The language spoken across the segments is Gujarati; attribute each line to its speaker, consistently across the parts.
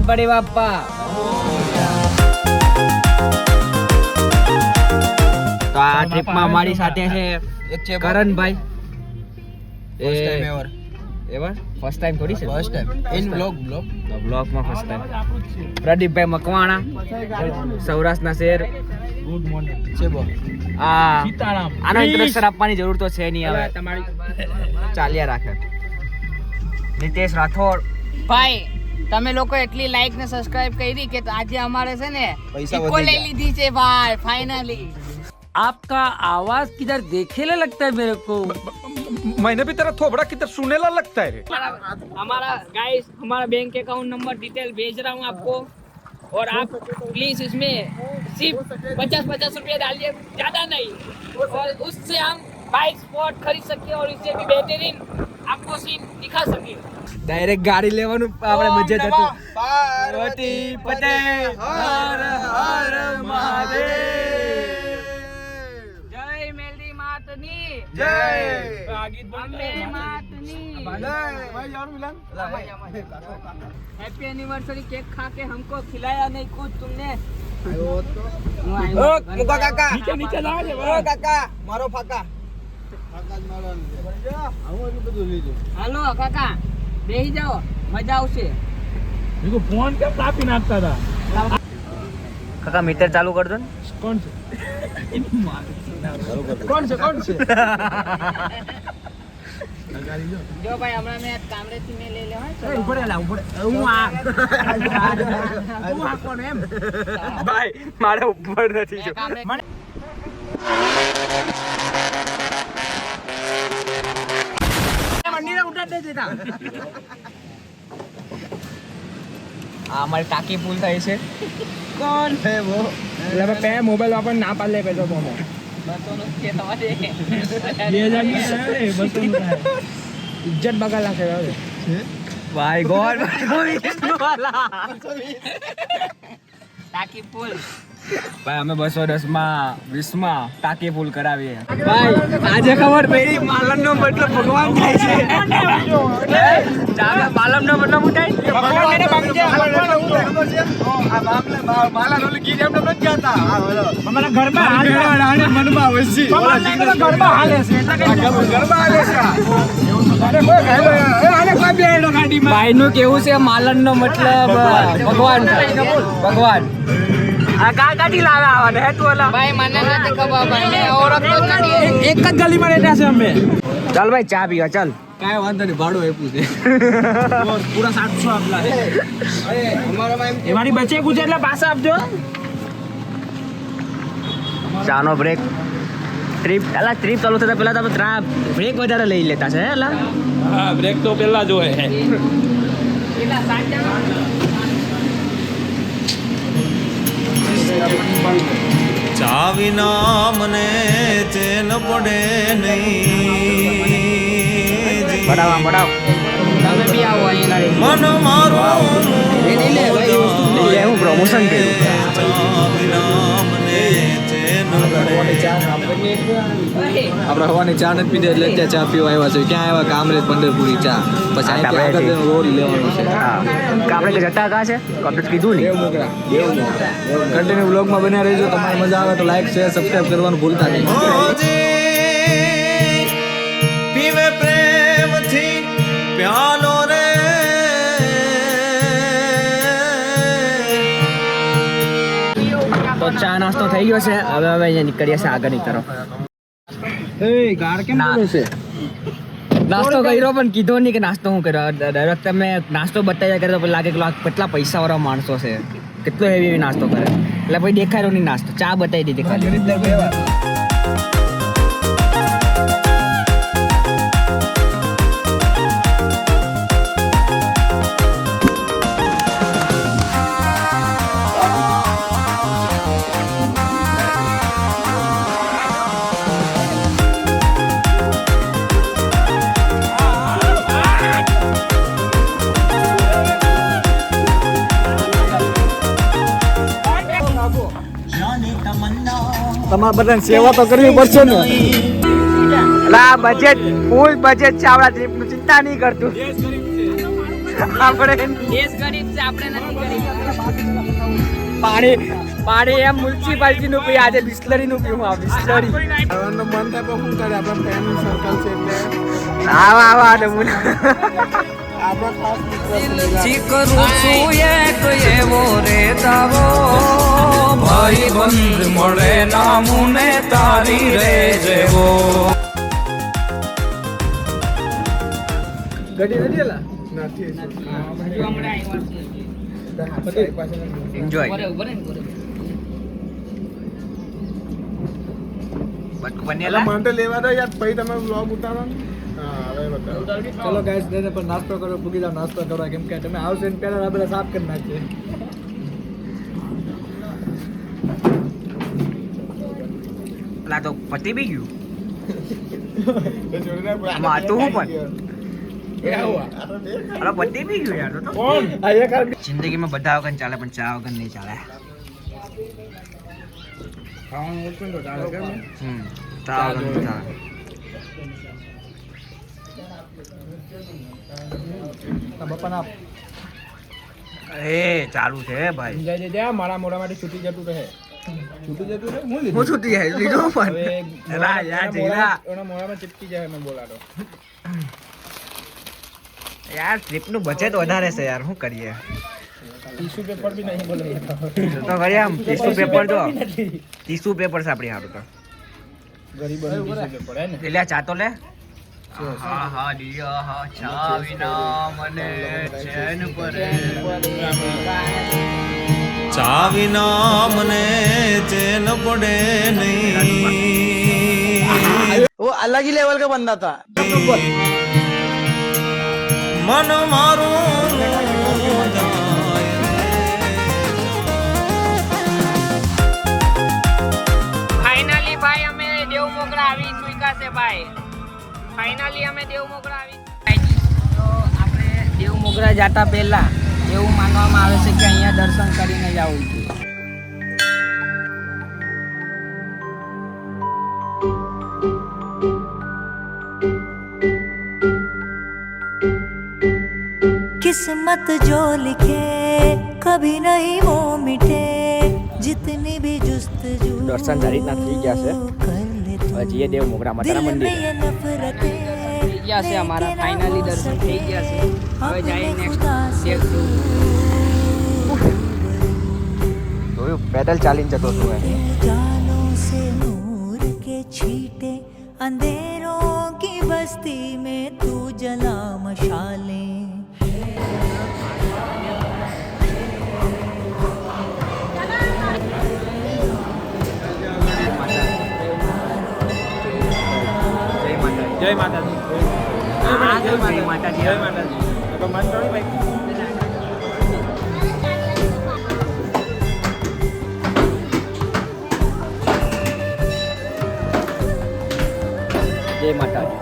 Speaker 1: ગણપતિ બાપ્પા. તો આ ટ્રીપમાં અમારી સાથે છે કરણભાઈ. ફર્સ્ટ ટાઈમ થોડી છે, ફર્સ્ટ ટાઈમ ઇન બ્લોગમાં ફર્સ્ટ ટાઈમ. પ્રદીપભાઈ મકવાણા, સૌરાષ્ટ્રના શેર. Good morning ચેબો. આનો ઇન્ટ્રોડક્શન આપવાની જરૂર તો છે નહીં, હવે તમારી ચાલ્યા રાખે. નિતેશ રાઠોડ.
Speaker 2: ભાઈ તમે લોકો એટલી લાઈક ને સબસ્ક્રાઇબ કરી કે આજે અમારે છે ને ઇકો લઈ લીધી છે ભાઈ ફાઇનલી.
Speaker 3: आपका आवाज किधर देखेला लगता है मेरे को. मैंने भी तेरा थोबड़ा किधर सुनेला लगता है.
Speaker 2: हमारा गाइस हमारा बैंक अकाउंट नंबर डिटेल भेज रहा हूँ आपको और आप प्लीज इसमें सिर्फ 50-50 रुपया डालिए, ज्यादा नहीं, और उससे हम बाइक स्पॉट खरीद सकते और इससे भी बेहतरीन आपको सीन दिखा सके.
Speaker 1: ડાયરેક્ટ ગાડી લેવાનું આપણે મજા જતું. પાર્વતી પટેલ હર હર મહાદેવ.
Speaker 2: જય મેલડી માતની
Speaker 1: જય.
Speaker 2: અંબે માતની જય. हैप्पी एनिवर्सरी केक खा के हमको खिलाया नहीं कुछ तुमने.
Speaker 1: મુકા કાકા નીચે લાવ દે. ઓ કાકા મારો ફાકા.
Speaker 2: હાલો કાકા બેહી જાઓ, મજા આવશે.
Speaker 3: मेरे फोन क्या काफी नाचता था.
Speaker 1: કાકા મીટર ચાલુ કર દો ને.
Speaker 3: कौन से कौन से कौन से
Speaker 2: જો ભાઈ હમણાં મેં કામરેજ થી મેં લઈ લેવા
Speaker 1: ઉપર લા ઉપર હું આ કોણ એમ ભાઈ મારે ઉપર નથી જો. મંદિરે ઉઠા દે દેતા. આ અમારી ટાંકી ફૂલ થાય છે. કોણ છે વો? એટલે પે મોબાઈલ વાપર ના પાડલે પેલો બોમો. ઇજ્જત બગાડ નાખે હવે. ભાઈ ગોર
Speaker 2: ટાંકી ફૂલ.
Speaker 1: ભાઈ અમે 210 માં 20 માં ટાંકી ફૂલ કરાવીએ. ભાઈ આજે ખબર પડી માલમ નો મતલબ ભગવાન થાય છે. ચાલે માલમ નો મતલબ હું થાય ભગવાન એને માંગે છે. આ મામલે માલા નો ગીર એમને નથી જાતા. અમારા ઘરમાં હાલે મનમાં વસી ઓલા ઘરમાં હાલે છે એટલે ઘરમાં હાલે છે. અરે કોઈ આને કોઈ બેડો ગાડીમાં. ભાઈ નું કેવું છે માલન નો મતલબ ભગવાન થાય. ભગવાન આ ગાડી લાવે આવા હે તું ઓલા.
Speaker 2: ભાઈ મને નથી ખબર ભાઈ મેં ઓળખતો જ નથી.
Speaker 1: એક જ ગલીમાં રહેતા છે અમે. ચાલ ભાઈ ચા પીવા ચાલ. કાંઈ વાંધો નહીં ભાડું આપ્યું છે પૂરા 700 આપલા છે. એમાંની બચે ગુજે એટલે પાછા આપજો. ચાનો બ્રેક. ટ્રીપ ચાલુ થતા પહેલા તો બ્રેક વધારે લઈ લેતા છે એલા.
Speaker 3: हाँ ब्रेक तो पहला जो है.
Speaker 4: ચા વિના મને ચેન પડે નહીં.
Speaker 1: બડાવ
Speaker 2: તમે બી આવો અહીંયા
Speaker 4: મન મારું
Speaker 1: હું પ્રમોશન કર્યું.
Speaker 4: ચા વિના મને ચેન પડે.
Speaker 5: આપણે હવાની ચા નથી પીધી એટલે ત્યાં ચા પીવા આવ્યા છે. ક્યાં આવ્યા? કામરેજ પંઢરપુરી ચા. પછી અહીંથી આગળ રોલ લેવાનો છે.
Speaker 1: આપણે કે જટા કા છે કમ્પ્લીટ કીધું ને.
Speaker 5: કન્ટિન્યુ બ્લોગમાં બન્યા રહેજો. તમારી મજા આવે તો લાઈક શેર સબસ્ક્રાઇબ કરવાનું ભૂલતા નહીં.
Speaker 4: પીવે પ્રેમથી પ્યાલો રે.
Speaker 1: તો ચા નાસ્તો થઈ ગયો છે. હવે અહીંયા નીકળીએ છીએ આગળની તરફ. નાસ્તો કર્યો પણ કીધો નહીં કે નાસ્તો હું કર્યો. ડાયરેક્ટ તમે નાસ્તો બતાવ્યા કરે તો લાગે કે કેટલા પૈસા વાળા માણસો છે, કેટલો હેવી નાસ્તો કરે. એટલે પછી દેખાડ્યો નહીં નાસ્તો, ચા બતાવી દીધી ખાલી.
Speaker 5: તમારે બધાને સેવા તો કરવી પડશે ને.
Speaker 1: બજેટ ફૂલ બજેટ છે આપણા ટ્રીપ નું. ચિંતા નહીં કરતું આપણે.
Speaker 2: દેશ ગરીબ से આપણે નથી કરી
Speaker 1: પાણી એમ મ્યુનિસિપાલિટી નું પીવું આજે બિસ્લરી નું પીવું આ બિસ્લરી
Speaker 6: મન થાય તો શું કરે આપણા ફ્રેન્ડ સર્કલ છે એટલે
Speaker 1: આવા નમૂના
Speaker 6: આપણા ખાસ મિત્ર છે
Speaker 3: કરું છું એક એવો રે દાવો ભાઈ બંધ મળે નામુને તારી રે જેવો
Speaker 1: ગડી નથી એલા
Speaker 6: નથી
Speaker 2: હજુ હમણાં આવ્યા છે
Speaker 1: એન્જોય
Speaker 2: બરે ઉભરે ને બરે
Speaker 1: બટ બનેલા
Speaker 6: મને તો લેવા દો યાર પછી તમે વ્લોગ ઉતારો ને હા હવે બતાવો
Speaker 1: ચલો ગાઈસ દેને પર નાસ્તો કરો પૂગી જાવ નાસ્તો કરો કેમ કે તમે આવશે ને પહેલા આપણે સાફ કરી નાખીએ
Speaker 3: પેલા તો પતી બી ગયું
Speaker 6: આમાં
Speaker 3: તું પણ
Speaker 6: એ આવો
Speaker 3: અરે પતી બી ગયું યાર તો
Speaker 6: કોણ આ એક આ
Speaker 3: જિંદગીમાં બધા વગર ચાલે પણ ચા વગર નહીં ચાલે
Speaker 6: ખાવાનું ઓછું તો ચાલે કેમ
Speaker 3: ચા વગર નહીં ચાલે
Speaker 1: બપના
Speaker 3: એ ચાલુ છે ભાઈ
Speaker 6: જય જય મારા મોઢા માટે છૂટી જતું રહે છૂટી જતું રહે હું
Speaker 3: હું છૂટી જાય લીધો પણ એલા યાર જીરા
Speaker 6: એના મોઢામાં ચીપકી જાય મેં બોલાતો
Speaker 3: યાર ટ્રીપ નું બજેટ વધારે છે યાર શું કરીએ
Speaker 6: ટીશ્યુ પેપર બી નહીં બોલે
Speaker 3: તો કરીએ આમ ટીશ્યુ પેપર જો ટીશ્યુ પેપર છે આપણી હારું તો
Speaker 6: ગરીબ ટીશ્યુ પેપર હે ને
Speaker 3: એટલે ચા તો લે હા હા દિયા હા ચા વિના મને ચેન પડે
Speaker 4: ચા વિના મને ચેન પડે નહીં
Speaker 1: वो अलग ही लेवल का बंदा था
Speaker 4: મન મારું
Speaker 2: ફાઇનલી ભાઈ અમે દેવ મોગરા આવી ચૂક્યા છે ભાઈ ફાઇનલી અમે દેવ મોગરા આવી તો આપણે દેવ મોગરા જાતા પહેલા એવું માનવામાં આવે છે કે અહીંયા દર્શન કરીને જ આવવું જોઈએ
Speaker 7: किस्मत जो लिखे कभी नहीं वो मिटे जितनी भी जुस्तजू
Speaker 1: દર્શન સારી રીતના થઈ ગયા છે
Speaker 7: कर ले तू
Speaker 1: હવે જઈએ દેવ મોગરા
Speaker 7: दिल
Speaker 1: માતાના
Speaker 7: में
Speaker 1: મંદિર
Speaker 7: ये नफरतें
Speaker 2: થઈ ગયા છે અમારા ફાઇનલી દર્શન થઈ ગયા છે હવે જાય નેક્સ્ટ દેખશું
Speaker 1: જોયું પેદલ ચાલીને જતો છું
Speaker 7: जालों से नूर के छींटे अंधेरों की बस्ती में तू जला मशालें
Speaker 6: જય માતાજી
Speaker 3: જય માતાજી
Speaker 6: જય માતાજી તો મન તો ભાઈ
Speaker 1: જય માતાજી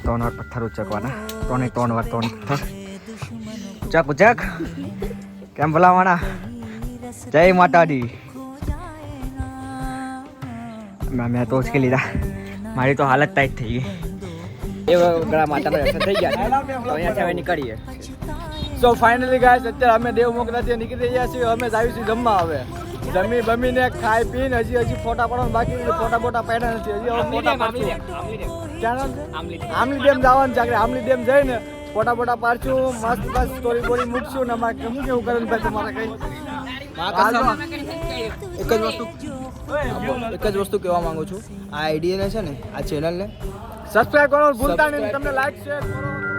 Speaker 3: ત્રણ વાર પથ્થર ઉચકવાના ત્રણ વાર ત્રણ પથ્થર ઉચક ઉચક કેમ બોલાવાના જય માતાજી મેં તો ઉચકી લીધા મારી તો હાલત ટાઈટ થઈ ગઈ
Speaker 1: દેવ મોગરા માતાના દર્શન થઈ ગયા છે તો અહીંયાથી હવે નીકળીએ સો ફાઇનલી ગાઈસ અત્યારે અમે દેવ મોગરાથી નીકળી રહ્યા છીએ અમે આવીશું જમવા હવે જમી બમીને ખાઈ પીને હજી ફોટા પાડવાનું બાકી છે ફોટા બોટા પાડ્યા નથી હજી હવે ફોટા પાડશું ક્યાં નામ છે આમલી ડેમ જવાનું છે આમલી ડેમ જઈને ફોટા બોટા પાડશું મસ્ત મસ્ત સ્ટોરી બોરી મૂકશું ને અમારે કેવું કેવું કરે ભાઈ તમારે કઈ
Speaker 8: એક જ વસ્તુ કહેવા માંગુ છું આ આઈડીને છે ને આ ચેનલને
Speaker 1: સબસ્ક્રાઇબ કરવાનું ભૂલતા નહીં તમને લાઈક શેર કરો